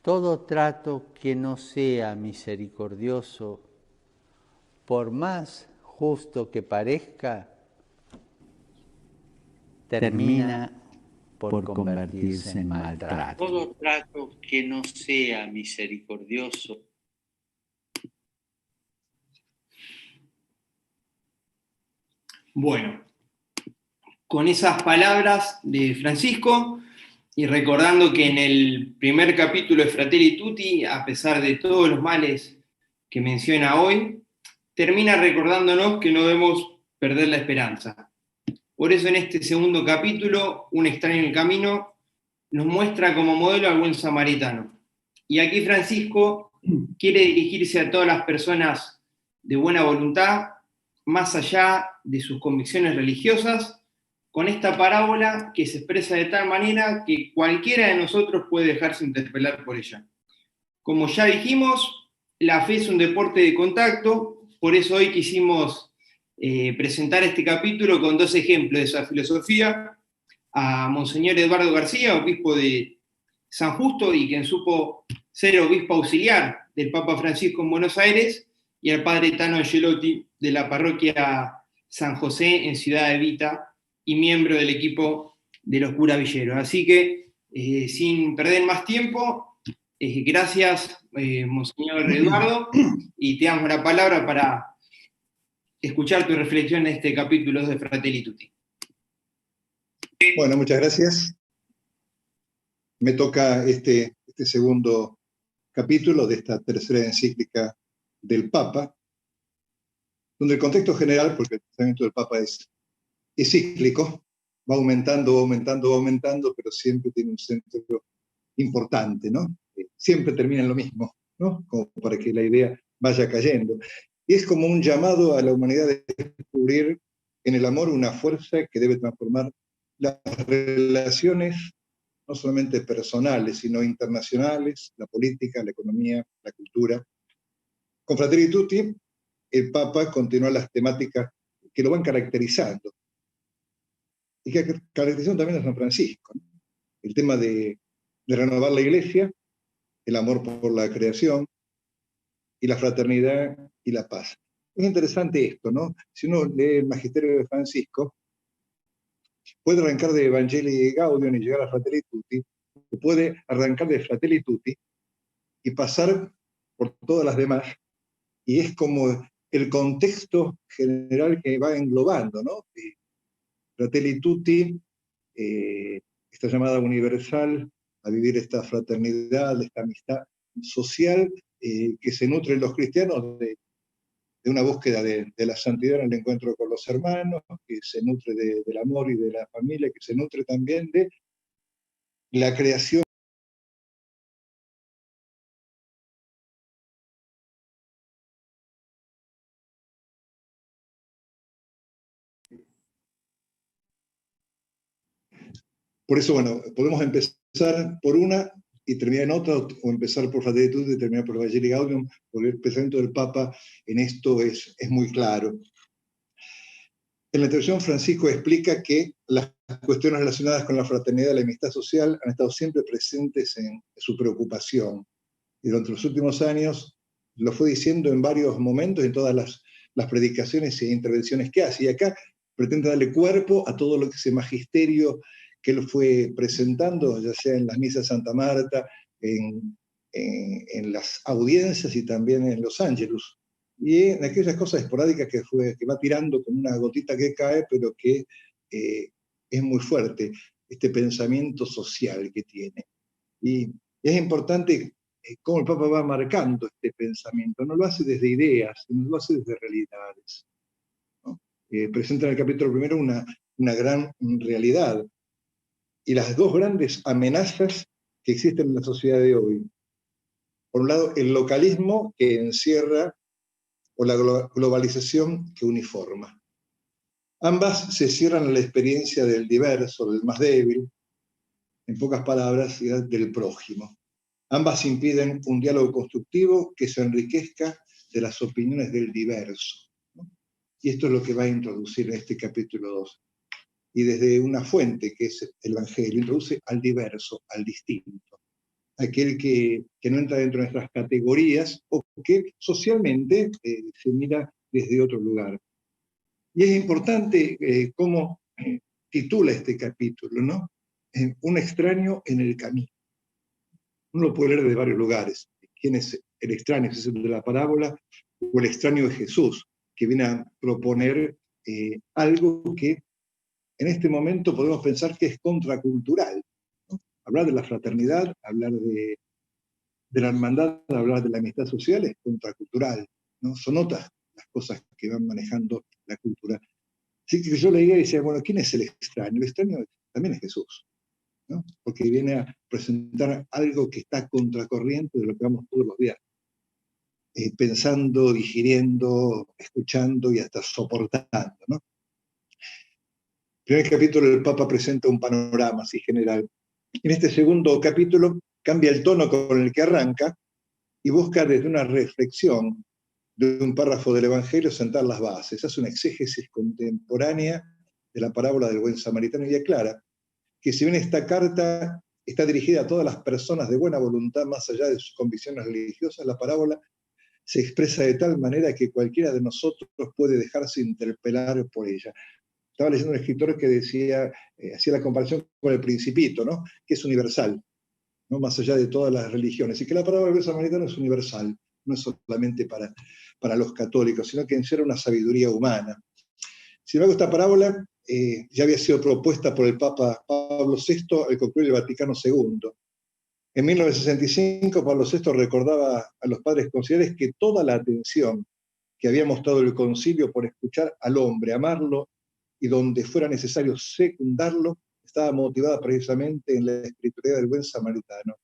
Todo trato que no sea misericordioso, por más justo que parezca, termina por convertirse en maltrato. Todo trato que no sea misericordioso. Bueno, con esas palabras de Francisco, y recordando que en el primer capítulo de Fratelli Tutti, a pesar de todos los males que menciona hoy, termina recordándonos que no debemos perder la esperanza. Por eso en este segundo capítulo, Un extraño en el camino, nos muestra como modelo al buen samaritano. Y aquí Francisco quiere dirigirse a todas las personas de buena voluntad, más allá de sus convicciones religiosas, con esta parábola que se expresa de tal manera que cualquiera de nosotros puede dejarse interpelar por ella. Como ya dijimos, la fe es un deporte de contacto, por eso hoy quisimos presentar este capítulo con dos ejemplos de esa filosofía, a Monseñor Eduardo García, obispo de San Justo y quien supo ser obispo auxiliar del Papa Francisco en Buenos Aires, y al padre Tano Angelotti de la parroquia San José en Ciudad Evita y miembro del equipo de los curas villeros. Así que, sin perder más tiempo, gracias, Monseñor Eduardo, y te damos la palabra para escuchar tu reflexión en este capítulo 2 de Fratelli Tutti. Bueno, muchas gracias. Me toca este segundo capítulo de esta tercera encíclica del Papa, donde el contexto general, porque el pensamiento del Papa es cíclico, va aumentando, pero siempre tiene un centro importante, ¿no? Siempre termina en lo mismo, ¿no? Como para que la idea vaya cayendo. Y es como un llamado a la humanidad de descubrir en el amor una fuerza que debe transformar las relaciones, no solamente personales, sino internacionales, la política, la economía, la cultura. Con Fratelli Tutti, el Papa continúa las temáticas que lo van caracterizando y que caracterizan también a San Francisco, ¿no? El tema de renovar la Iglesia, el amor por la creación y la fraternidad y la paz. Es interesante esto, ¿no? Si uno lee el Magisterio de Francisco, puede arrancar de Evangelii Gaudium y llegar a Fratelli Tutti, o puede arrancar de Fratelli Tutti y pasar por todas las demás, y es como el contexto general que va englobando, ¿no? Fratelli Tutti, esta llamada universal a vivir esta fraternidad, esta amistad social que se nutre en los cristianos de una búsqueda de la santidad en el encuentro con los hermanos, que se nutre del amor y de la familia, que se nutre también de la creación. Por eso, bueno, podemos empezar por una y terminar en otra, o empezar por Fratelli Tutti y terminar por Evangelii Gaudium, porque el pensamiento del Papa en esto es muy claro. En la introducción, Francisco explica que las cuestiones relacionadas con la fraternidad y la amistad social han estado siempre presentes en su preocupación. Y durante los últimos años lo fue diciendo en varios momentos, en todas las predicaciones e intervenciones que hace. Y acá pretende darle cuerpo a todo lo que ese magisterio que él fue presentando, ya sea en las misas de Santa Marta, en las audiencias y también en los ángelus. Y en aquellas cosas esporádicas que va tirando como una gotita que cae, pero que es muy fuerte, este pensamiento social que tiene. Y es importante cómo el Papa va marcando este pensamiento. No lo hace desde ideas, sino lo hace desde realidades, ¿no? Presenta en el capítulo primero una gran realidad y las dos grandes amenazas que existen en la sociedad de hoy. Por un lado, el localismo que encierra o la globalización que uniforma. Ambas se cierran a la experiencia del diverso, del más débil, en pocas palabras, del prójimo. Ambas impiden un diálogo constructivo que se enriquezca de las opiniones del diverso, ¿no? Y esto es lo que va a introducir en este capítulo 2. Y desde una fuente, que es el Evangelio, introduce al diverso, al distinto. aquel que no entra dentro de nuestras categorías o que socialmente se mira desde otro lugar. Y es importante cómo titula este capítulo, ¿no? Un extraño en el camino. Uno lo puede leer de varios lugares. ¿Quién es el extraño? ¿Es el de la parábola o el extraño de Jesús, que viene a proponer algo que en este momento podemos pensar que es contracultural, ¿no? Hablar de la fraternidad, hablar de la hermandad, hablar de la amistad social es contracultural, ¿no? Son otras las cosas que van manejando la cultura. Así que yo leía y decía, bueno, ¿quién es el extraño? El extraño también es Jesús, ¿no? Porque viene a presentar algo que está contracorriente de lo que vamos todos los días, pensando, digiriendo, escuchando y hasta soportando, ¿no? En el primer capítulo el Papa presenta un panorama así general. En este segundo capítulo cambia el tono con el que arranca y busca desde una reflexión de un párrafo del Evangelio sentar las bases. Hace una exégesis contemporánea de la parábola del buen samaritano y aclara que si bien esta carta está dirigida a todas las personas de buena voluntad más allá de sus convicciones religiosas, la parábola se expresa de tal manera que cualquiera de nosotros puede dejarse interpelar por ella. Estaba leyendo un escritor que decía, hacía la comparación con el Principito, ¿no? Que es universal, ¿no? Más allá de todas las religiones, y que la parábola del buen samaritano es universal, no es solamente para los católicos, sino que encierra una sabiduría humana. Sin embargo, esta parábola ya había sido propuesta por el Papa Pablo VI al Concilio Vaticano II. En 1965, Pablo VI recordaba a los padres conciliares que toda la atención que había mostrado el concilio por escuchar al hombre, amarlo y donde fuera necesario secundarlo, estaba motivada precisamente en la espiritualidad del buen samaritano.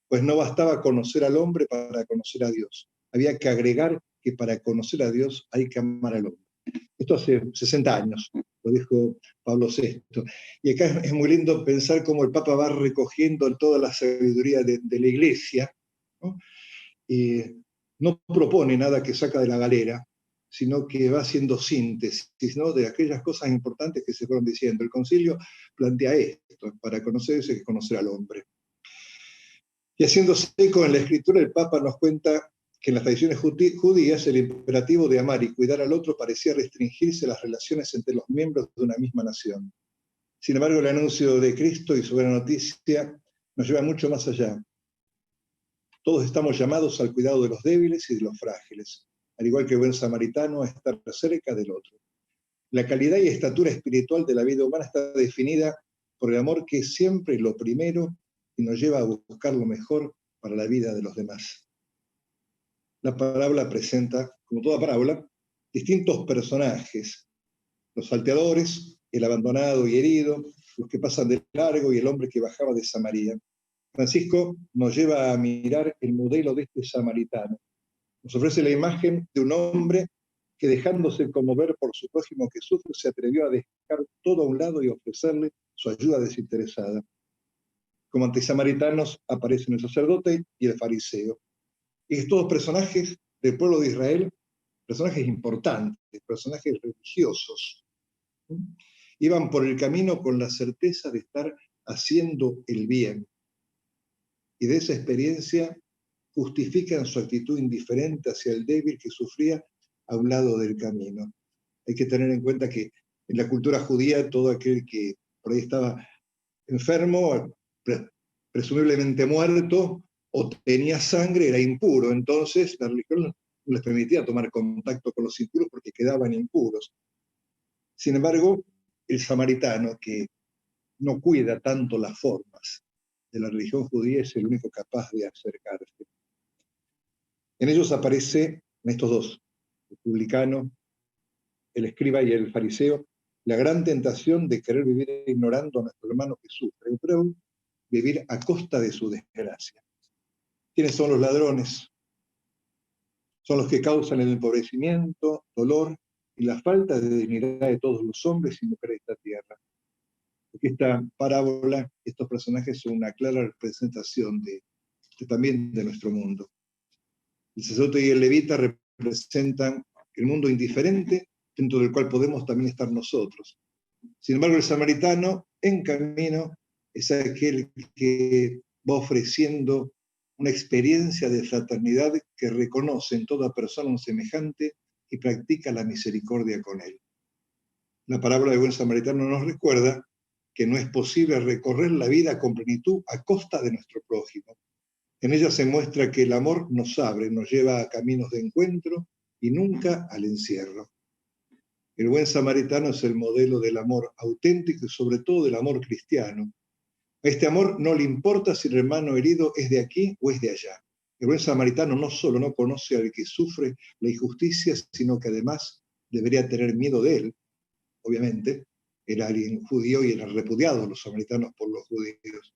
Pues no bastaba conocer al hombre para conocer a Dios. Había que agregar que para conocer a Dios hay que amar al hombre. Esto hace 60 años, lo dijo Pablo VI. Y acá es muy lindo pensar cómo el Papa va recogiendo toda la sabiduría de la Iglesia, ¿no? Y no propone nada que saca de la galera, sino que va haciendo síntesis, ¿no? De aquellas cosas importantes que se fueron diciendo. El concilio plantea esto: para conocerse hay que conocer al hombre. Y haciéndose eco en la escritura, el Papa nos cuenta que en las tradiciones judías el imperativo de amar y cuidar al otro parecía restringirse a las relaciones entre los miembros de una misma nación. Sin embargo, el anuncio de Cristo y su buena noticia nos lleva mucho más allá. Todos estamos llamados al cuidado de los débiles y de los frágiles, al igual que el buen samaritano, a estar cerca del otro. La calidad y estatura espiritual de la vida humana está definida por el amor que es siempre lo primero y nos lleva a buscar lo mejor para la vida de los demás. La parábola presenta, como toda parábola, distintos personajes: los salteadores, el abandonado y herido, los que pasan de largo y el hombre que bajaba de Samaria. Francisco nos lleva a mirar el modelo de este samaritano. Nos ofrece la imagen de un hombre que, dejándose conmover por su prójimo que sufre, se atrevió a dejar todo a un lado y ofrecerle su ayuda desinteresada. Como antisamaritanos aparecen el sacerdote y el fariseo. Y todos personajes del pueblo de Israel, personajes importantes, personajes religiosos, iban por el camino con la certeza de estar haciendo el bien. Y de esa experiencia justifican su actitud indiferente hacia el débil que sufría a un lado del camino. Hay que tener en cuenta que en la cultura judía todo aquel que por ahí estaba enfermo, presumiblemente muerto, o tenía sangre, era impuro. Entonces la religión no les permitía tomar contacto con los impuros porque quedaban impuros. Sin embargo, el samaritano, que no cuida tanto las formas de la religión judía, es el único capaz de acercarse. En ellos aparece, en estos dos, el publicano, el escriba y el fariseo, la gran tentación de querer vivir ignorando a nuestro hermano que sufre, pero vivir a costa de su desgracia. ¿Quiénes son los ladrones? Son los que causan el empobrecimiento, dolor y la falta de dignidad de todos los hombres y mujeres de esta tierra. Porque esta parábola, estos personajes son una clara representación también de nuestro mundo. El sacerdote y el levita representan el mundo indiferente dentro del cual podemos también estar nosotros. Sin embargo, el samaritano, en camino, es aquel que va ofreciendo una experiencia de fraternidad que reconoce en toda persona un semejante y practica la misericordia con él. La parábola del buen samaritano nos recuerda que no es posible recorrer la vida con plenitud a costa de nuestro prójimo. En ella se muestra que el amor nos abre, nos lleva a caminos de encuentro y nunca al encierro. El buen samaritano es el modelo del amor auténtico y sobre todo del amor cristiano. A este amor no le importa si el hermano herido es de aquí o es de allá. El buen samaritano no solo no conoce al que sufre la injusticia, sino que además debería tener miedo de él. Obviamente, era alguien judío y eran repudiados los samaritanos por los judíos.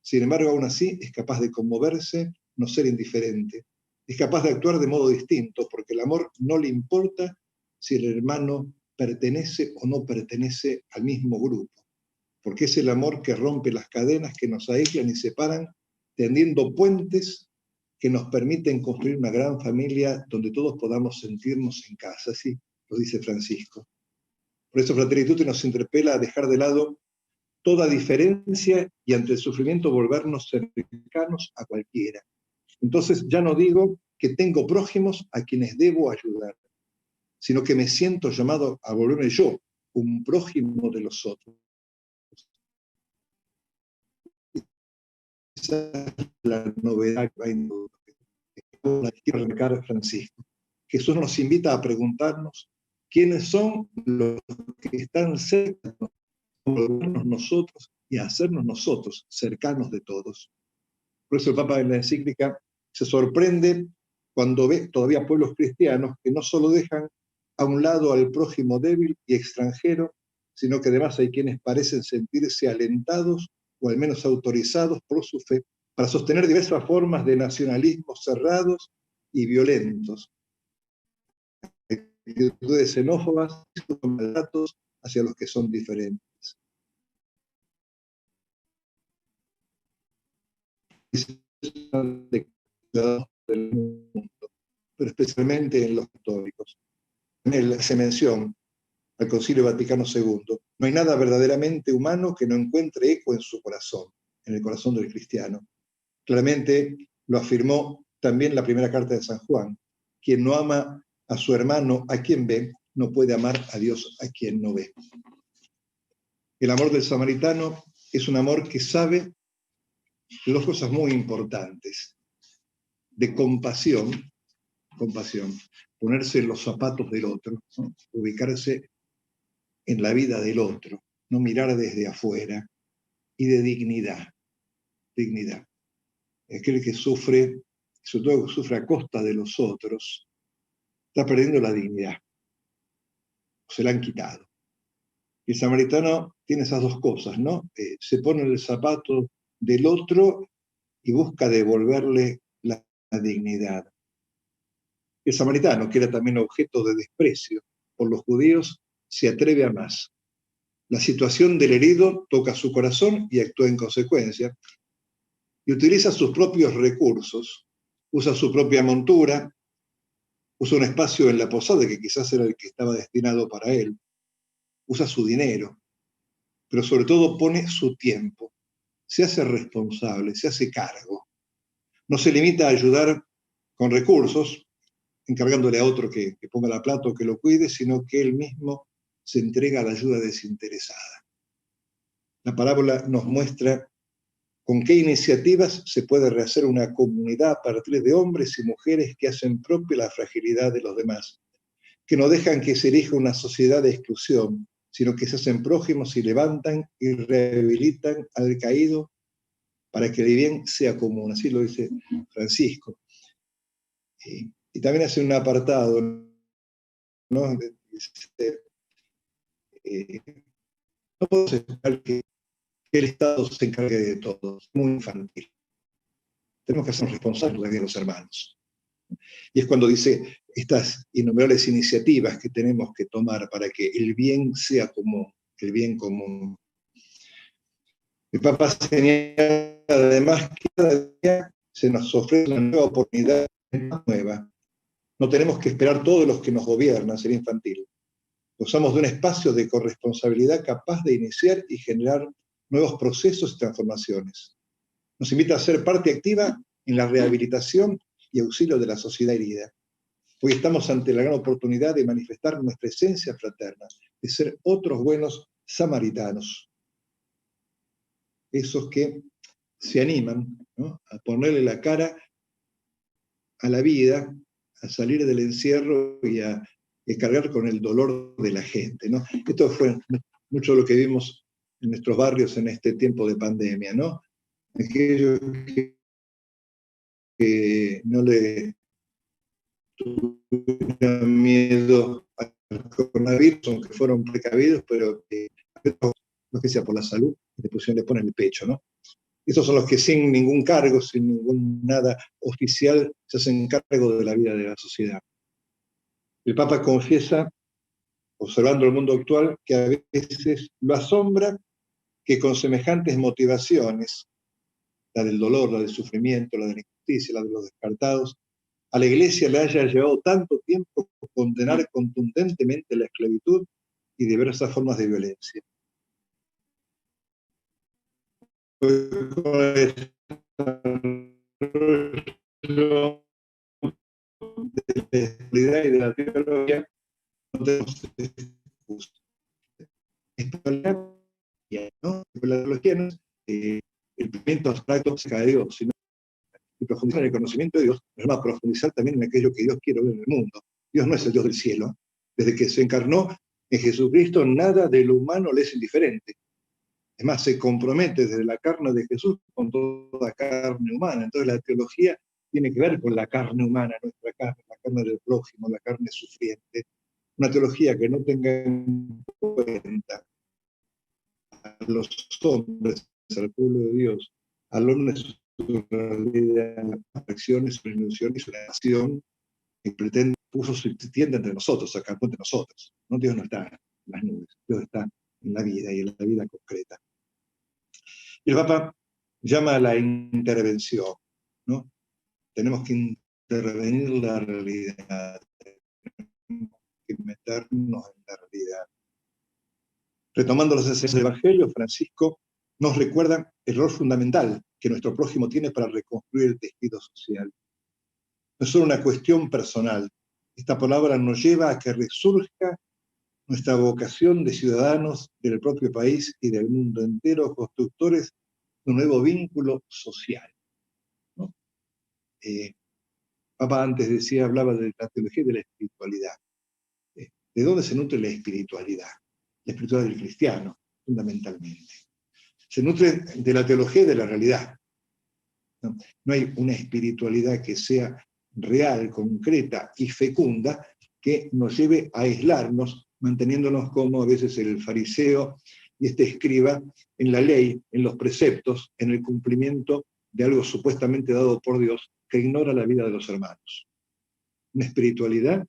Sin embargo, aún así, es capaz de conmoverse, no ser indiferente. Es capaz de actuar de modo distinto, porque el amor no le importa si el hermano pertenece o no pertenece al mismo grupo, porque es el amor que rompe las cadenas que nos aíslan y separan, tendiendo puentes que nos permiten construir una gran familia donde todos podamos sentirnos en casa, así lo dice Francisco. Por eso Fratelli Tutti nos interpela a dejar de lado toda diferencia y ante el sufrimiento volvernos cercanos a cualquiera. Entonces ya no digo que tengo prójimos a quienes debo ayudar, sino que me siento llamado a volverme yo un prójimo de los otros. Esa es la novedad que quiero remarcar a Francisco. Jesús nos invita a preguntarnos quiénes son los que están cerca de nosotros y a hacernos nosotros cercanos de todos. Por eso el Papa en la encíclica se sorprende cuando ve todavía pueblos cristianos que no solo dejan a un lado al prójimo débil y extranjero, sino que además hay quienes parecen sentirse alentados o al menos autorizados por su fe para sostener diversas formas de nacionalismos cerrados y violentos, actitudes xenófobas y maltratos hacia los que son diferentes. Del mundo, pero especialmente en los católicos. En él se menciona al Concilio Vaticano II, no hay nada verdaderamente humano que no encuentre eco en su corazón, en el corazón del cristiano. Claramente lo afirmó también la primera carta de San Juan: quien no ama a su hermano a quien ve, no puede amar a Dios a quien no ve. El amor del samaritano es un amor que sabe dos cosas muy importantes: de compasión, ponerse en los zapatos del otro, ¿no? Ubicarse en la vida del otro, no mirar desde afuera, y de dignidad. Aquel que sufre, sobre todo que sufre a costa de los otros, está perdiendo la dignidad, se la han quitado. El samaritano tiene esas dos cosas, ¿no? Se pone en el zapato del otro y busca devolverle la dignidad. El samaritano, que era también objeto de desprecio por los judíos, se atreve a más. La situación del herido toca su corazón y actúa en consecuencia, y utiliza sus propios recursos, usa su propia montura, usa un espacio en la posada que quizás era el que estaba destinado para él, usa su dinero, pero sobre todo pone su tiempo, se hace responsable, se hace cargo. No se limita a ayudar con recursos, encargándole a otro que ponga la plata o que lo cuide, sino que él mismo se entrega a la ayuda desinteresada. La parábola nos muestra con qué iniciativas se puede rehacer una comunidad a partir de hombres y mujeres que hacen propia la fragilidad de los demás, que no dejan que se erija una sociedad de exclusión, sino que se hacen prójimos y levantan y rehabilitan al caído para que el bien sea común. Así lo dice Francisco. Y también hace un apartado, ¿no? Dice, no podemos esperar que el Estado se encargue de todo, es muy infantil. Tenemos que hacernos responsables de los hermanos. Y es cuando dice estas innumerables iniciativas que tenemos que tomar para que el bien sea común, el bien común. El Papa señala además que cada día se nos ofrece una nueva oportunidad nueva. No tenemos que esperar todos los que nos gobiernan, sería infantil. Gozamos de un espacio de corresponsabilidad capaz de iniciar y generar nuevos procesos y transformaciones. Nos invita a ser parte activa en la rehabilitación y auxilio de la sociedad herida. Hoy estamos ante la gran oportunidad de manifestar nuestra esencia fraterna, de ser otros buenos samaritanos. Esos que se animan, ¿no?, a ponerle la cara a la vida, a salir del encierro y a cargar con el dolor de la gente, ¿no? Esto fue mucho lo que vimos en nuestros barrios en este tiempo de pandemia, ¿no? Aquellos que no le tuvieron miedo al coronavirus, aunque fueron precavidos, pero lo que sea por la salud, le ponen el pecho, ¿no? Esos son los que sin ningún cargo, sin ningún nada oficial, se hacen cargo de la vida de la sociedad. El Papa confiesa, observando el mundo actual, que a veces lo asombra que con semejantes motivaciones, la del dolor, la del sufrimiento, la de la injusticia, la de los descartados, a la Iglesia le haya llevado tanto tiempo condenar contundentemente la esclavitud y diversas formas de violencia. De la realidad y de la teología no tenemos excusa. ¿No? La teología no es el pensamiento abstracto acerca de Dios, sino y profundizar en el conocimiento de Dios, nos va a profundizar también en aquello que Dios quiere ver en el mundo. Dios no es el Dios del cielo. Desde que se encarnó en Jesucristo, nada de lo humano le es indiferente. Es más, se compromete desde la carne de Jesús con toda carne humana. Entonces la teología tiene que ver con la carne humana, nuestra carne, la carne del prójimo, la carne sufriente. Una teología que no tenga en cuenta a los hombres, al pueblo de Dios, al hombre, su realidad, sus acciones, su ilusión y su nación, que pretende, puso su tienda entre nosotros, acá entre nosotros. ¿No? Dios no está en las nubes, Dios está en la vida y en la vida concreta. Y el Papa llama a la intervención, ¿no? Tenemos que intervenir la realidad, tenemos que meternos en la realidad. Retomando las esencias del Evangelio, Francisco nos recuerda el rol fundamental que nuestro prójimo tiene para reconstruir el tejido social. No es solo una cuestión personal. Esta palabra nos lleva a que resurja nuestra vocación de ciudadanos del propio país y del mundo entero, constructores de un nuevo vínculo social, ¿no? Papa antes hablaba de la teología y de la espiritualidad. ¿De dónde se nutre la espiritualidad? La espiritualidad del cristiano, fundamentalmente. Se nutre de la teología y de la realidad. No hay una espiritualidad que sea real, concreta y fecunda que nos lleve a aislarnos, manteniéndonos como a veces el fariseo y este escriba en la ley, en los preceptos, en el cumplimiento de algo supuestamente dado por Dios que ignora la vida de los hermanos. Una espiritualidad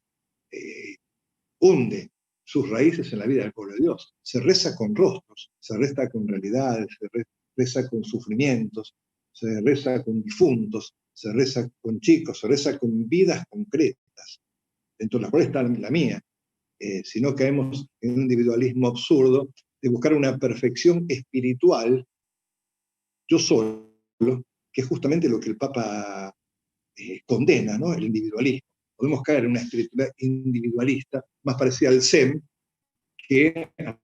hunde sus raíces en la vida del pueblo de Dios. Se reza con rostros, se reza con realidades, se reza con sufrimientos, se reza con difuntos, se reza con chicos, se reza con vidas concretas, dentro de las cuales está la mía. Si no caemos en un individualismo absurdo de buscar una perfección espiritual, yo solo, que es justamente lo que el Papa condena, ¿no? El individualismo. Podemos caer en una espiritualidad individualista, más parecida al Zen, que a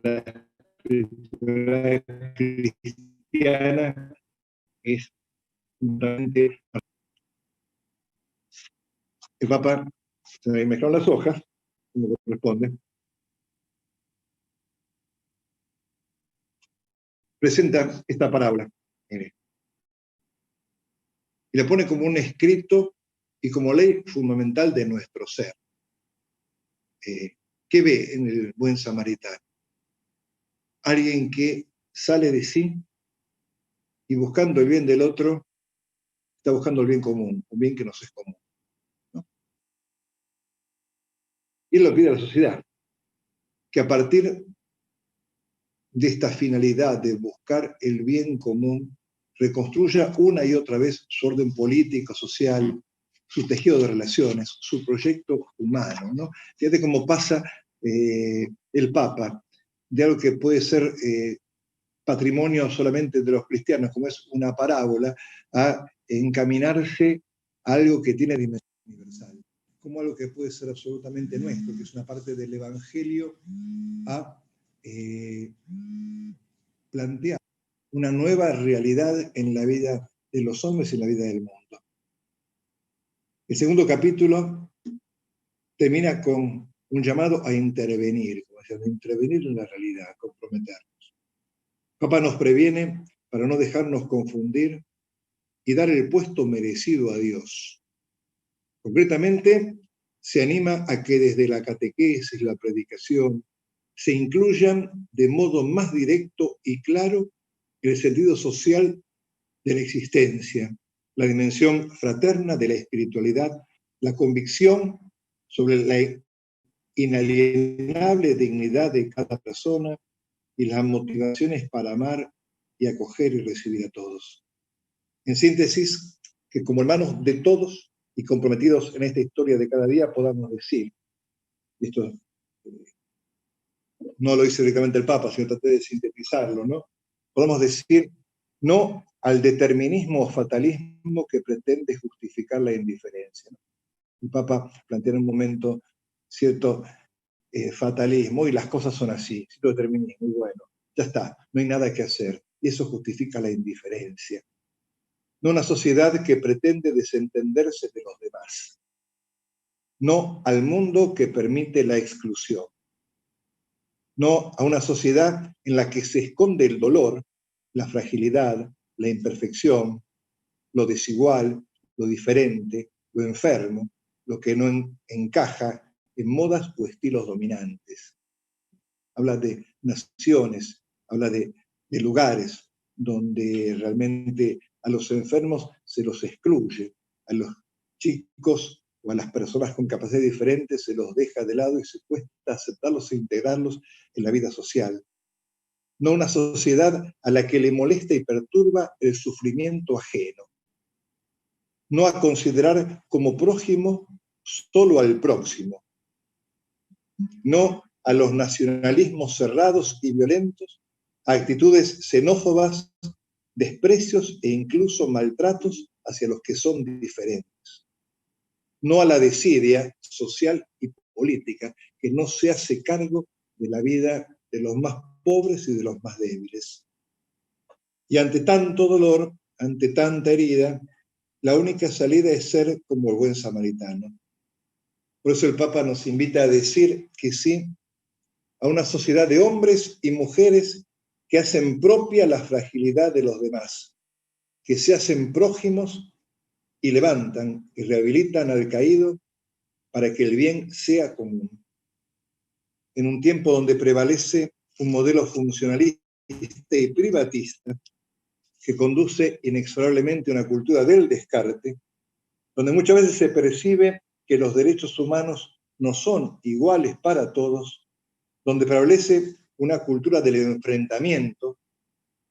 la espiritualidad cristiana, que es realmente... El Papa se me mezclaron las hojas, como corresponde, presenta esta parábola, y la pone como un escrito y como ley fundamental de nuestro ser. ¿Qué ve en el buen samaritano? Alguien que sale de sí y buscando el bien del otro, está buscando el bien común, un bien que nos es común, ¿no? Y él lo pide a la sociedad, que a partir de esta finalidad de buscar el bien común, reconstruya una y otra vez su orden político, social, su tejido de relaciones, su proyecto humano, ¿no? Fíjate cómo pasa el Papa de algo que puede ser patrimonio solamente de los cristianos, como es una parábola, a encaminarse a algo que tiene dimensión universal, como algo que puede ser absolutamente nuestro, que es una parte del Evangelio, a plantear una nueva realidad en la vida de los hombres y en la vida del mundo. El segundo capítulo termina con un llamado a intervenir, como decía, a intervenir en la realidad, a comprometernos. Papa nos previene para no dejarnos confundir y dar el puesto merecido a Dios. Concretamente, se anima a que desde la catequesis, la predicación, se incluyan de modo más directo y claro el sentido social de la existencia, la dimensión fraterna de la espiritualidad, la convicción sobre la inalienable dignidad de cada persona y las motivaciones para amar y acoger y recibir a todos. En síntesis, que como hermanos de todos y comprometidos en esta historia de cada día podamos decir, y esto no lo dice directamente el Papa, sino traté de sintetizarlo, ¿no? Podemos decir no al determinismo o fatalismo que pretende justificar la indiferencia, ¿no? El Papa plantea en un momento cierto fatalismo y las cosas son así, cierto determinismo, y bueno, ya está, no hay nada que hacer, y eso justifica la indiferencia. No una sociedad que pretende desentenderse de los demás, no al mundo que permite la exclusión, no a una sociedad en la que se esconde el dolor, la fragilidad, la imperfección, lo desigual, lo diferente, lo enfermo, lo que no encaja en modas o estilos dominantes. Habla de naciones, habla de lugares donde realmente a los enfermos se los excluye, a los chicos o a las personas con capacidades diferentes se los deja de lado y se cuesta aceptarlos e integrarlos en la vida social. No una sociedad a la que le molesta y perturba el sufrimiento ajeno. No a considerar como prójimo solo al próximo. No a los nacionalismos cerrados y violentos, a actitudes xenófobas, desprecios e incluso maltratos hacia los que son diferentes. No a la desidia social y política que no se hace cargo de la vida de los más pobres y de los más débiles. Y ante tanto dolor, ante tanta herida, la única salida es ser como el buen samaritano. Por eso el Papa nos invita a decir que sí a una sociedad de hombres y mujeres que hacen propia la fragilidad de los demás, que se hacen prójimos y levantan y rehabilitan al caído para que el bien sea común. En un tiempo donde prevalece un modelo funcionalista y privatista que conduce inexorablemente a una cultura del descarte, donde muchas veces se percibe que los derechos humanos no son iguales para todos, donde prevalece una cultura del enfrentamiento,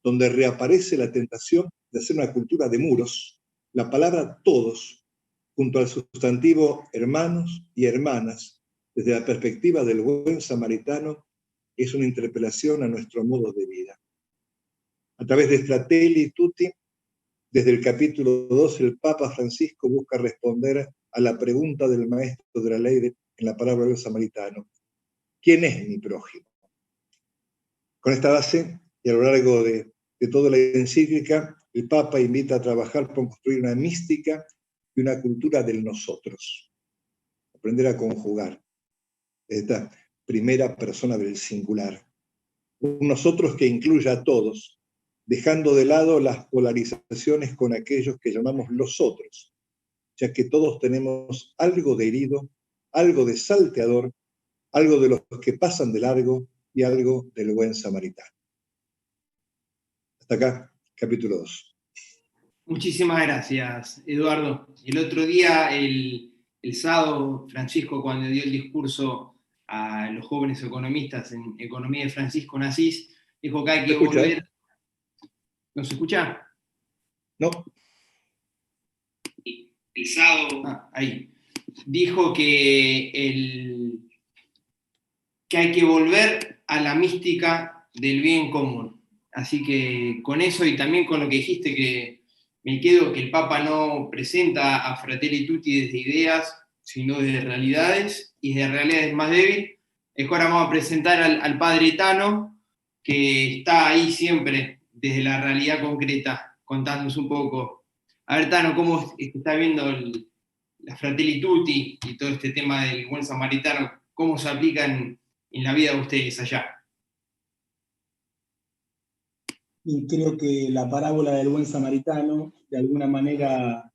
donde reaparece la tentación de hacer una cultura de muros, la palabra todos, junto al sustantivo hermanos y hermanas, desde la perspectiva del buen samaritano, es una interpelación a nuestro modo de vida. A través de Fratelli Tutti, desde el capítulo 2, el Papa Francisco busca responder a la pregunta del maestro de la ley en la parábola del samaritano: ¿quién es mi prójimo? Con esta base, y a lo largo de toda la encíclica, el Papa invita a trabajar por construir una mística y una cultura del nosotros. Aprender a conjugar esta primera persona del singular. Un nosotros que incluya a todos, dejando de lado las polarizaciones con aquellos que llamamos los otros, ya que todos tenemos algo de herido, algo de salteador, algo de los que pasan de largo y algo del buen samaritano. Hasta acá, capítulo 2. Muchísimas gracias, Eduardo. El otro día, el sábado, Francisco, cuando dio el discurso a los jóvenes economistas en Economía de Francisco de Asís, dijo que hay que volver... ¿No se escucha? No. El sábado... ahí. Dijo que hay que volver a la mística del bien común. Así que con eso y también con lo que dijiste, que me quedo que el Papa no presenta a Fratelli Tutti desde ideas, sino desde realidades, y de realidades más débiles. Es que ahora vamos a presentar al Padre Tano, que está ahí siempre, desde la realidad concreta, contándonos un poco. A ver, Tano, ¿cómo está viendo la Fratelli Tutti y todo este tema del buen samaritano? ¿Cómo se aplican en la vida de ustedes allá? Y creo que la parábola del buen samaritano de alguna manera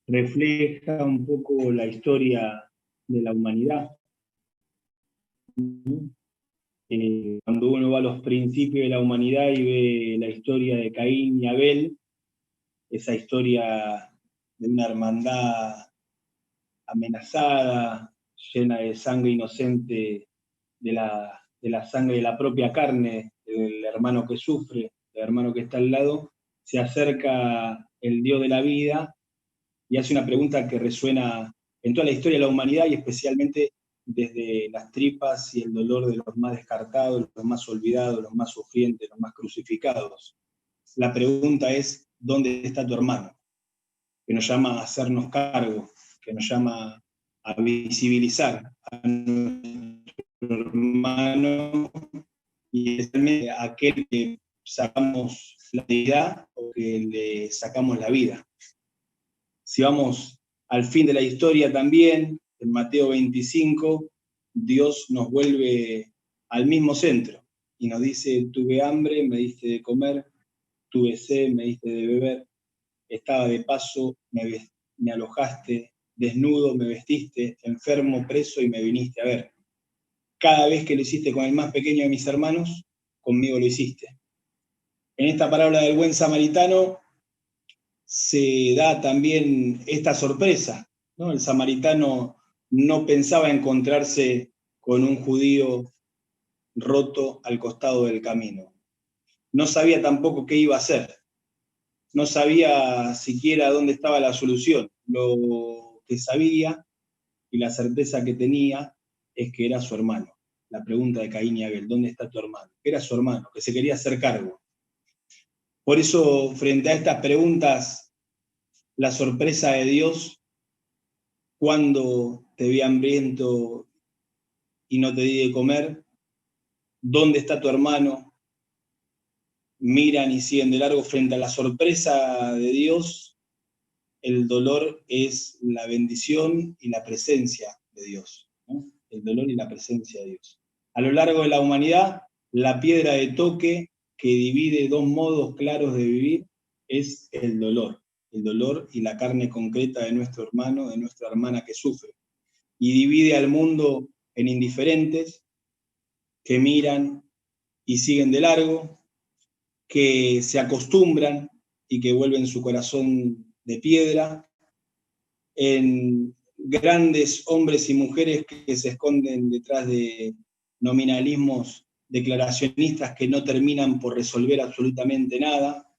refleja un poco la historia de la humanidad. Cuando uno va a los principios de la humanidad y ve la historia de Caín y Abel, esa historia de una hermandad amenazada, llena de sangre inocente, de la sangre de la propia carne, del hermano que sufre, del hermano que está al lado, se acerca el Dios de la vida y hace una pregunta que resuena en toda la historia de la humanidad y especialmente desde las tripas y el dolor de los más descartados, los más olvidados, los más sufrientes, los más crucificados. La pregunta es, ¿dónde está tu hermano? Que nos llama a hacernos cargo, que nos llama a visibilizar a nuestro hermano y especialmente a aquel que sacamos la vida o que le sacamos la vida. Si vamos al fin de la historia también, en Mateo 25, Dios nos vuelve al mismo centro y nos dice, tuve hambre, me diste de comer, tuve sed, me diste de beber, estaba de paso, me alojaste, desnudo, me vestiste, enfermo, preso y me viniste a ver. Cada vez que lo hiciste con el más pequeño de mis hermanos, conmigo lo hiciste. En esta parábola del buen samaritano se da también esta sorpresa, ¿no? El samaritano no pensaba encontrarse con un judío roto al costado del camino. No sabía tampoco qué iba a hacer. No sabía siquiera dónde estaba la solución. Lo que sabía y la certeza que tenía es que era su hermano. La pregunta de Caín y Abel, ¿dónde está tu hermano? Era su hermano, que se quería hacer cargo. Por eso, frente a estas preguntas, la sorpresa de Dios, cuando te vi hambriento y no te di de comer, ¿dónde está tu hermano? Miran y siguen de largo frente a la sorpresa de Dios. El dolor es la bendición y la presencia de Dios, ¿no? El dolor y la presencia de Dios. A lo largo de la humanidad, la piedra de toque que divide dos modos claros de vivir es el dolor y la carne concreta de nuestro hermano, de nuestra hermana que sufre. Y divide al mundo en indiferentes que miran y siguen de largo, que se acostumbran y que vuelven su corazón de piedra, en grandes hombres y mujeres que se esconden detrás de nominalismos declaracionistas que no terminan por resolver absolutamente nada,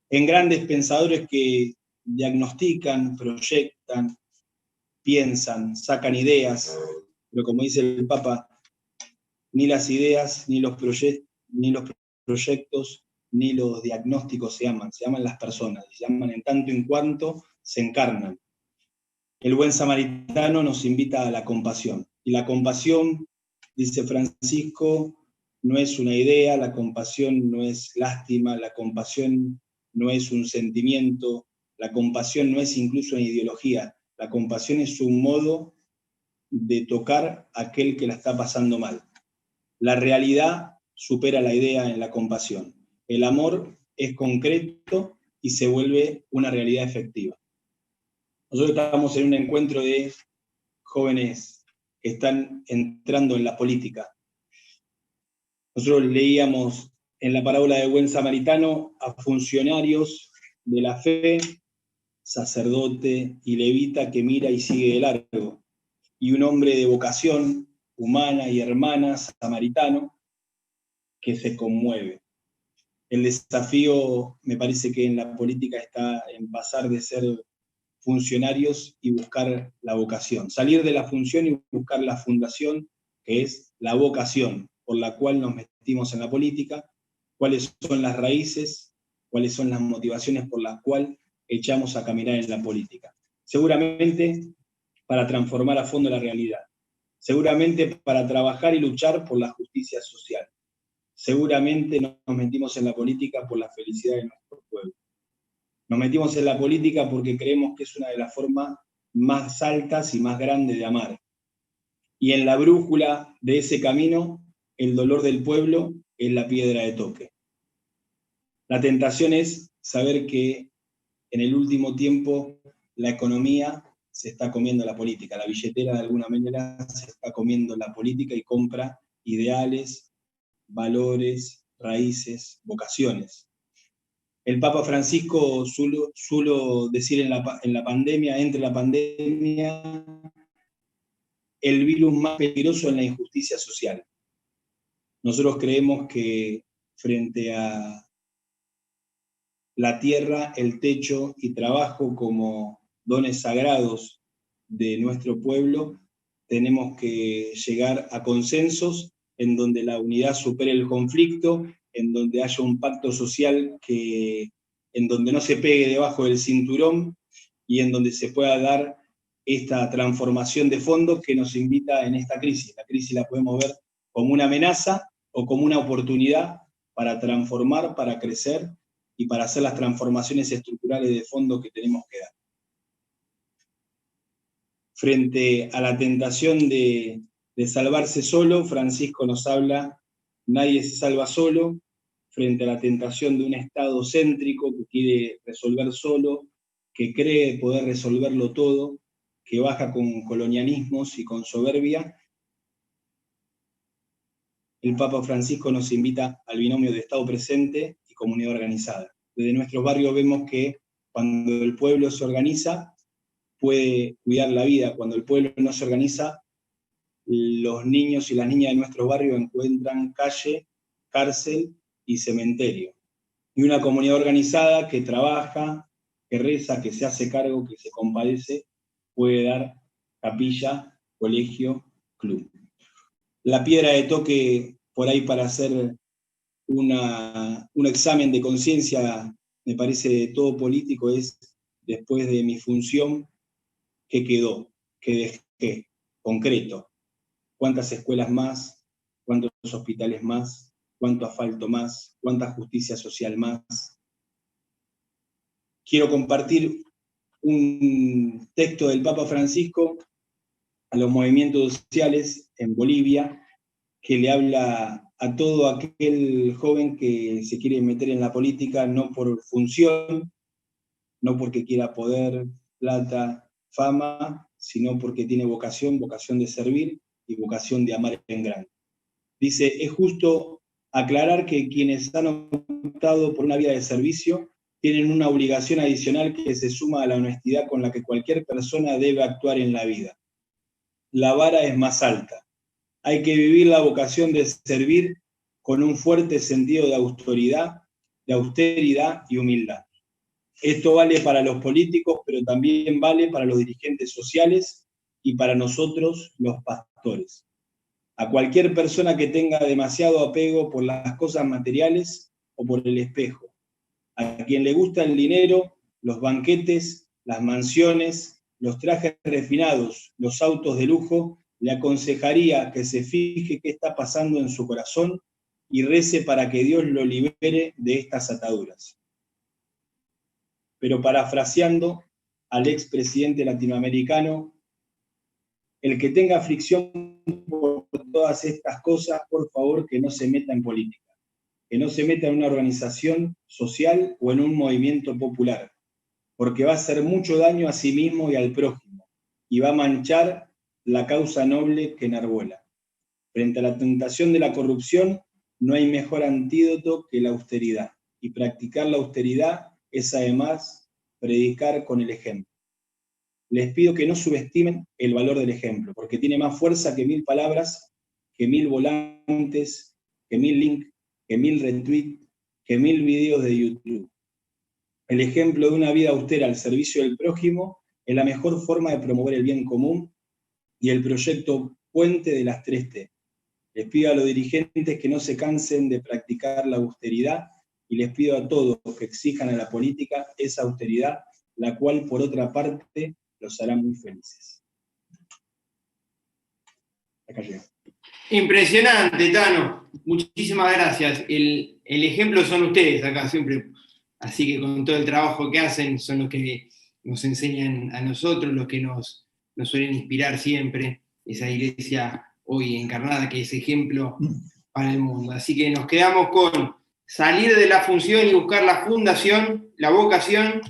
en grandes pensadores que diagnostican, proyectan, piensan, sacan ideas, pero como dice el Papa, ni las ideas, ni los proyectos, ni los diagnósticos se aman las personas, se aman en tanto en cuanto se encarnan. El buen samaritano nos invita a la compasión, y la compasión, dice Francisco, no es una idea, la compasión no es lástima, la compasión no es un sentimiento, la compasión no es incluso una ideología, la compasión es un modo de tocar a aquel que la está pasando mal. La realidad supera la idea en la compasión. El amor es concreto y se vuelve una realidad efectiva. Nosotros estamos en un encuentro de jóvenes que están entrando en la política. Nosotros leíamos en la parábola del buen samaritano a funcionarios de la fe, sacerdote y levita que mira y sigue de largo, y un hombre de vocación humana y hermana, samaritano, que se conmueve. El desafío, me parece que en la política está en pasar de ser funcionarios y buscar la vocación. Salir de la función y buscar la fundación, que es la vocación por la cual nos metimos en la política, cuáles son las raíces, cuáles son las motivaciones por las cuales echamos a caminar en la política. Seguramente para transformar a fondo la realidad. Seguramente para trabajar y luchar por la justicia social. Seguramente nos metimos en la política por la felicidad de nuestro pueblo. Nos metimos en la política porque creemos que es una de las formas más altas y más grandes de amar. Y en la brújula de ese camino, el dolor del pueblo es la piedra de toque. La tentación es saber que en el último tiempo la economía se está comiendo la política, la billetera de alguna manera se está comiendo la política y compra ideales, valores, raíces, vocaciones. El Papa Francisco suelo decir en la pandemia, entre la pandemia, el virus más peligroso es la injusticia social. Nosotros creemos que frente a la tierra, el techo y trabajo como dones sagrados de nuestro pueblo, tenemos que llegar a consensos en donde la unidad supere el conflicto, en donde haya un pacto social en donde no se pegue debajo del cinturón y en donde se pueda dar esta transformación de fondo que nos invita en esta crisis. La crisis la podemos ver como una amenaza o como una oportunidad para transformar, para crecer y para hacer las transformaciones estructurales de fondo que tenemos que dar. Frente a la tentación de salvarse solo, Francisco nos habla, nadie se salva solo. Frente a la tentación de un Estado céntrico que quiere resolver solo, que cree poder resolverlo todo, que baja con colonialismos y con soberbia, el Papa Francisco nos invita al binomio de Estado presente y comunidad organizada. Desde nuestros barrios vemos que cuando el pueblo se organiza, puede cuidar la vida. Cuando el pueblo no se organiza, los niños y las niñas de nuestro barrio encuentran calle, cárcel y cementerio. Y una comunidad organizada que trabaja, que reza, que se hace cargo, que se compadece, puede dar capilla, colegio, club. La piedra de toque por ahí para hacer un examen de conciencia, me parece, de todo político es, después de mi función, ¿qué quedó? ¿Qué dejé? Concreto. ¿Cuántas escuelas más? ¿Cuántos hospitales más? ¿Cuánto asfalto más? ¿Cuánta justicia social más? Quiero compartir un texto del Papa Francisco a los movimientos sociales en Bolivia, que le habla a todo aquel joven que se quiere meter en la política no por función, no porque quiera poder, plata, fama, sino porque tiene vocación de servir y vocación de amar en grande. Dice, es justo aclarar que quienes han optado por una vida de servicio tienen una obligación adicional que se suma a la honestidad con la que cualquier persona debe actuar en la vida. La vara es más alta. Hay que vivir la vocación de servir con un fuerte sentido de austeridad y humildad. Esto vale para los políticos, pero también vale para los dirigentes sociales y para nosotros, los pastores. A cualquier persona que tenga demasiado apego por las cosas materiales o por el espejo. A quien le gusta el dinero, los banquetes, las mansiones, los trajes refinados, los autos de lujo, le aconsejaría que se fije qué está pasando en su corazón y rece para que Dios lo libere de estas ataduras. Pero parafraseando al expresidente latinoamericano, el que tenga aflicción por todas estas cosas, por favor, que no se meta en política, que no se meta en una organización social o en un movimiento popular, porque va a hacer mucho daño a sí mismo y al prójimo, y va a manchar la causa noble que enarbola. Frente a la tentación de la corrupción, no hay mejor antídoto que la austeridad, y practicar la austeridad es además predicar con el ejemplo. Les pido que no subestimen el valor del ejemplo, porque tiene más fuerza que 1000 palabras, que 1000 volantes, que 1000 links, que 1000 retweets, que 1000 videos de YouTube. El ejemplo de una vida austera al servicio del prójimo es la mejor forma de promover el bien común y el proyecto Puente de las 3T. Les pido a los dirigentes que no se cansen de practicar la austeridad y les pido a todos que exijan a la política esa austeridad, la cual por otra parte los hará muy felices. Acá llega. Impresionante, Tano. Muchísimas gracias. El ejemplo son ustedes acá siempre. Así que con todo el trabajo que hacen son los que nos enseñan a nosotros, los que nos suelen inspirar siempre. Esa iglesia hoy encarnada que es ejemplo para el mundo. Así que nos quedamos con salir de la función y buscar la fundación, la vocación,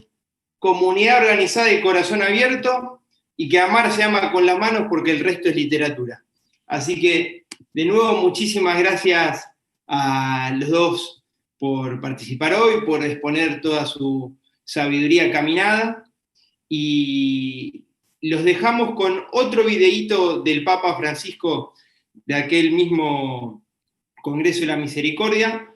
comunidad organizada y corazón abierto, y que amar se ama con las manos porque el resto es literatura. Así que, de nuevo, muchísimas gracias a los dos por participar hoy, por exponer toda su sabiduría caminada, y los dejamos con otro videíto del Papa Francisco de aquel mismo Congreso de la Misericordia,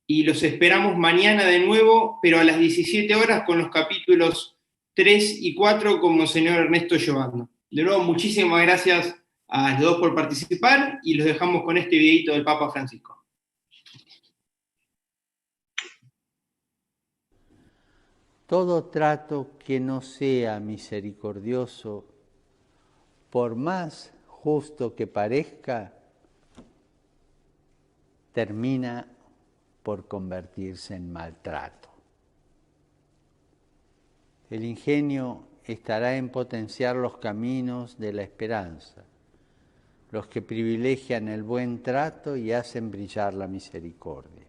y los esperamos mañana de nuevo, pero a las 17 horas con los capítulos 3 y 4 con Monseñor Ernesto Giovanno. De nuevo, muchísimas gracias a los dos por participar y los dejamos con este videito del Papa Francisco. Todo trato que no sea misericordioso, por más justo que parezca, termina por convertirse en maltrato. El ingenio estará en potenciar los caminos de la esperanza, los que privilegian el buen trato y hacen brillar la misericordia.